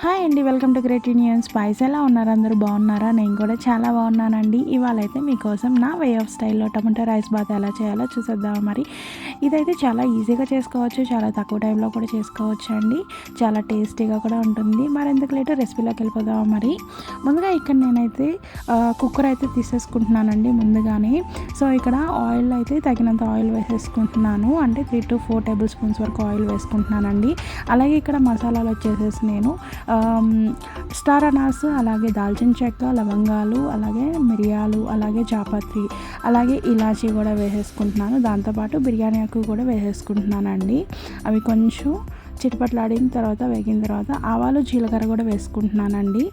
Hi అండి, welcome to great Indian spies. ఎలా ఉన్నారు? అందరూ బాగున్నారా? నేను కూడా చాలా బాగున్నానండి. ఇవాళ అయితే మీకోసం నా వే ఆఫ్ స్టైల్లో టమాటో రైస్ బాత్ ఎలా చేయాలో చూసేద్దాం. మరి ఇదైతే చాలా ఈజీగా చేసుకోవచ్చు, చాలా తక్కువ టైంలో కూడా చేసుకోవచ్చు అండి. చాలా టేస్టీగా కూడా ఉంటుంది. మరి ఎందుకు లేటు రెసిపీలోకి వెళ్ళిపోదాం. మరి ముందుగా ఇక్కడ నేనైతే కుక్కర్ అయితే తీసేసుకుంటున్నానండి ముందుగానే. సో ఇక్కడ ఆయిల్ అయితే తగినంత ఆయిల్ వేసేసుకుంటున్నాను, అంటే 3 to 4 టేబుల్ స్పూన్స్ వరకు ఆయిల్ వేసుకుంటున్నానండి. అలాగే ఇక్కడ మసాలాలు వచ్చేసేసి నేను స్టార్ అనాస్, అలాగే దాల్చిన చెక్క, లవంగాలు, అలాగే మిరియాలు, అలాగే జాపత్రి, అలాగే ఇలాచీ కూడా వేసేసుకుంటున్నాను. దాంతోపాటు బిర్యానీ ఆకు కూడా వేసేసుకుంటున్నానండి. అవి కొంచెం చిటపట్లాడిన తర్వాత వేగిన తర్వాత ఆవాలు, జీలకర్ర కూడా వేసుకుంటున్నానండి.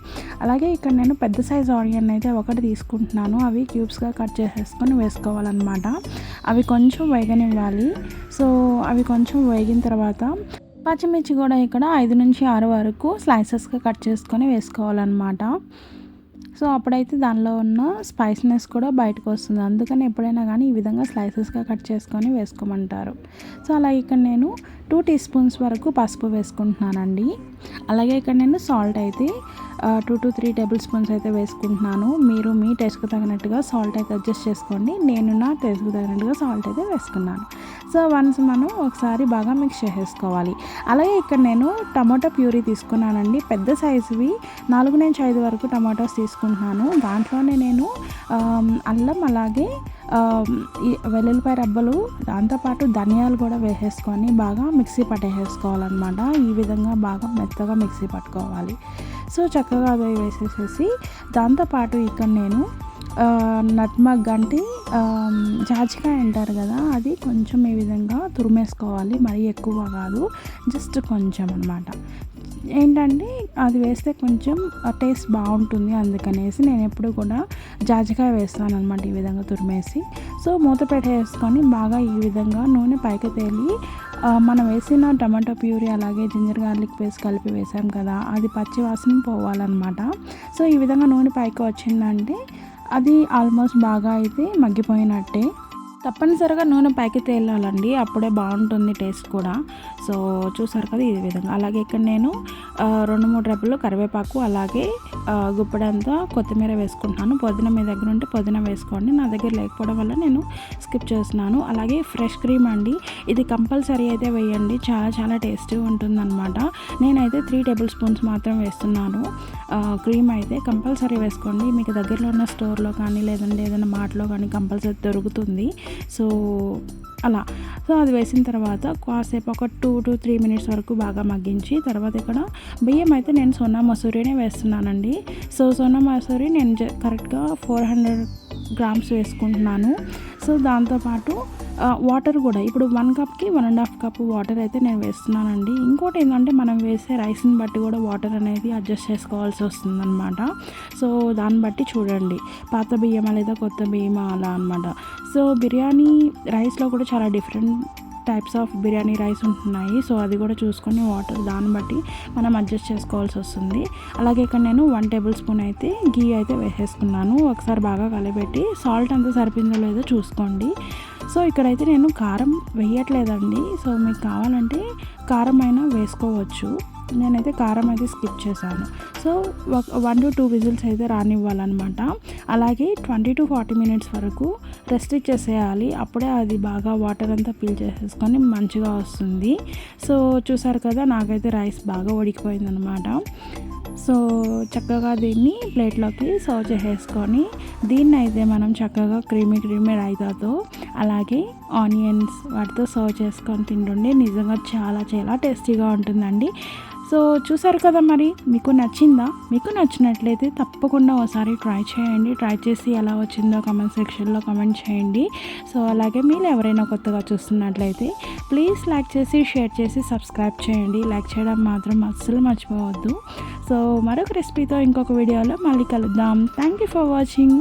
అలాగే ఇక్కడ నేను పెద్ద సైజ్ ఆనియన్ అయితే ఒకటి తీసుకుంటున్నాను. అవి క్యూబ్స్గా కట్ చేసేసుకొని వేసుకోవాలన్నమాట. అవి కొంచెం వేగనివ్వాలి. సో అవి కొంచెం వేగిన తర్వాత పచ్చిమిర్చి కూడా ఇక్కడ 5 నుంచి 6 వరకు స్లైసెస్గా కట్ చేసుకొని వేసుకోవాలన్నమాట. సో అప్పుడైతే దానిలో ఉన్న స్పైసీనెస్ కూడా బయటకు వస్తుంది. అందుకని ఎప్పుడైనా కానీ ఈ విధంగా స్లైసెస్గా కట్ చేసుకొని వేసుకోమంటారు. సో అలా ఇక్కడ నేను 2 టీ స్పూన్స్ వరకు పసుపు వేసుకుంటున్నానండి. అలాగే ఇక్కడ నేను సాల్ట్ అయితే 2 to 3 టేబుల్ స్పూన్స్ అయితే వేసుకుంటున్నాను. మీరు మీ టేస్ట్కి తగినట్టుగా సాల్ట్ అయితే అడ్జస్ట్ చేసుకోండి. నేను నా టేస్ట్కి తగినట్టుగా సాల్ట్ అయితే వేసుకున్నాను. సో వన్స్ మనం ఒకసారి బాగా మిక్స్ చేసేసుకోవాలి. అలాగే ఇక్కడ నేను టమాటో ప్యూరీ తీసుకున్నానండి. పెద్ద సైజువి 4 నుంచి 5 వరకు టమాటోస్ తీసుకుంటున్నాను. దాంట్లోనే నేను అల్లం, అలాగే వెల్లుల్లిపాయ రబ్బలు, దాంతోపాటు ధనియాలు కూడా వేసేసుకొని బాగా మిక్సీ పట్టేసుకోవాలన్నమాట. ఈ విధంగా బాగా మెత్తగా మిక్సీ పట్టుకోవాలి. సో చక్కగా అవి వేసేసేసి దాంతోపాటు ఇక్కడ నేను నట్మగ్ అంటే జాజికాయ అంటారు కదా, అది కొంచెం ఈ విధంగా తురిమేసుకోవాలి. మరీ ఎక్కువ కాదు, జస్ట్ కొంచెం అన్నమాట. ఏంటంటే అది వేస్తే కొంచెం టేస్ట్ బాగుంటుంది, అందుకనేసి నేను ఎప్పుడు కూడా జాజికాయ వేస్తాను అనమాట, ఈ విధంగా తురిమేసి. సో మూత పెట్టేసుకొని బాగా ఈ విధంగా నూనె పైకి తేలి మనం వేసిన టమాటో ప్యూరీ, అలాగే జింజర్ గార్లిక్ పేస్ట్ కలిపి వేసాం కదా, అది పచ్చి వాసన పోవాలన్నమాట. సో ఈ విధంగా నూనె పైకి వచ్చిందంటే అది ఆల్మోస్ట్ బాగా అయితే మగ్గిపోయినట్టే. తప్పనిసరిగా నూనె పైకి తేలాలండి, అప్పుడే బాగుంటుంది టేస్ట్ కూడా. సో చూసారు కదా ఈ విధంగా. అలాగే ఇక్కడ నేను 2-3 రెబ్బలు కరివేపాకు, అలాగే గుప్పెడంతా కొత్తిమీర వేసుకుంటున్నాను. పుదీనా మీ దగ్గర ఉంటే పుదీనా వేసుకోండి, నా దగ్గర లేకపోవడం వల్ల నేను స్కిప్ చేస్తున్నాను. అలాగే ఫ్రెష్ క్రీమ్ అండి, ఇది కంపల్సరీ అయితే వేయండి, చాలా చాలా టేస్టీగా ఉంటుందన్నమాట. నేనైతే 3 టేబుల్ స్పూన్స్ మాత్రం వేస్తున్నాను. క్రీమ్ అయితే కంపల్సరీ వేసుకోండి. మీకు దగ్గరలో ఉన్న స్టోర్లో కానీ లేదంటే ఏదైనా మార్ట్లో కానీ కంపల్సరీ దొరుకుతుంది. సో అలా. సో అది వేసిన తర్వాత కాసేపు ఒక 2 to 3 మినిట్స్ వరకు బాగా మగ్గించి తర్వాత ఇక్కడ బియ్యం అయితే నేను సోనా మసూరినే వేస్తున్నానండి. సో సోనా మసూరి నేను కరెక్ట్గా 400 గ్రామ్స్ వేసుకుంటున్నాను. సో దాంతోపాటు వాటర్ కూడా ఇప్పుడు 1 కప్కి 1.5 కప్ వాటర్ అయితే నేను వేస్తున్నానండి. ఇంకోటి ఏంటంటే మనం వేసే రైస్ని బట్టి కూడా వాటర్ అనేది అడ్జస్ట్ చేసుకోవాల్సి వస్తుందన్నమాట. సో దాన్ని బట్టి చూడండి, పాత బియ్యమా లేదా కొత్త బియ్యమా అలా అనమాట. సో బిర్యానీ రైస్లో కూడా చాలా different types of biryani rice ఉంటున్నాయి. సో అది కూడా చూసుకొని వాటర్ దాన్ని బట్టి మనం అడ్జస్ట్ చేసుకోవాల్సి వస్తుంది. అలాగే ఇక్కడ నేను 1 టేబుల్ స్పూన్ అయితే గీ అయితే వేసేసుకున్నాను. ఒకసారి బాగా కలిపెట్టి సాల్ట్ అంతా సరిపోయిందో లేదో చూసుకోండి. సో ఇక్కడైతే నేను కారం వేయట్లేదండి. సో మీకు కావాలంటే కారం అయినా వేసుకోవచ్చు, నేనైతే కారం అయితే స్కిప్ చేశాను. సో 1 to 2 విజిల్స్ అయితే రానివ్వాలన్నమాట. అలాగే 20 to 40 మినిట్స్ వరకు రెస్ట్ ఇచ్చేసేయాలి, అప్పుడే అది బాగా వాటర్ అంతా పీల్ చేసేసుకొని మంచిగా వస్తుంది. సో చూసారు కదా, నాకైతే రైస్ బాగా ఉడికిపోయిందనమాట. సో చక్కగా దీన్ని ప్లేట్లోకి సర్వ్ చేసేసుకొని దీన్ని అయితే మనం చక్కగా క్రీమీ రైతాతో అలాగే ఆనియన్స్ వాటితో సర్వ్ చేసుకొని తింటుండే నిజంగా చాలా చాలా టేస్టీగా ఉంటుందండి. సో చూసారు కదా, మరి మీకు నచ్చిందా? మీకు నచ్చినట్లయితే తప్పకుండా ఒకసారి ట్రై చేయండి. ట్రై చేసి ఎలా వచ్చిందో కామెంట్ సెక్షన్లో కామెంట్ చేయండి. సో అలాగే మీరు ఎవరైనా కొత్తగా చూస్తున్నట్లయితే ప్లీజ్ లైక్ చేసి, షేర్ చేసి, సబ్స్క్రైబ్ చేయండి. లైక్ చేయడం మాత్రం అస్సలు మర్చిపోవద్దు. సో మరొక రెసిపీతో ఇంకొక వీడియోలో మళ్ళీ కలుద్దాం. Thank you for watching.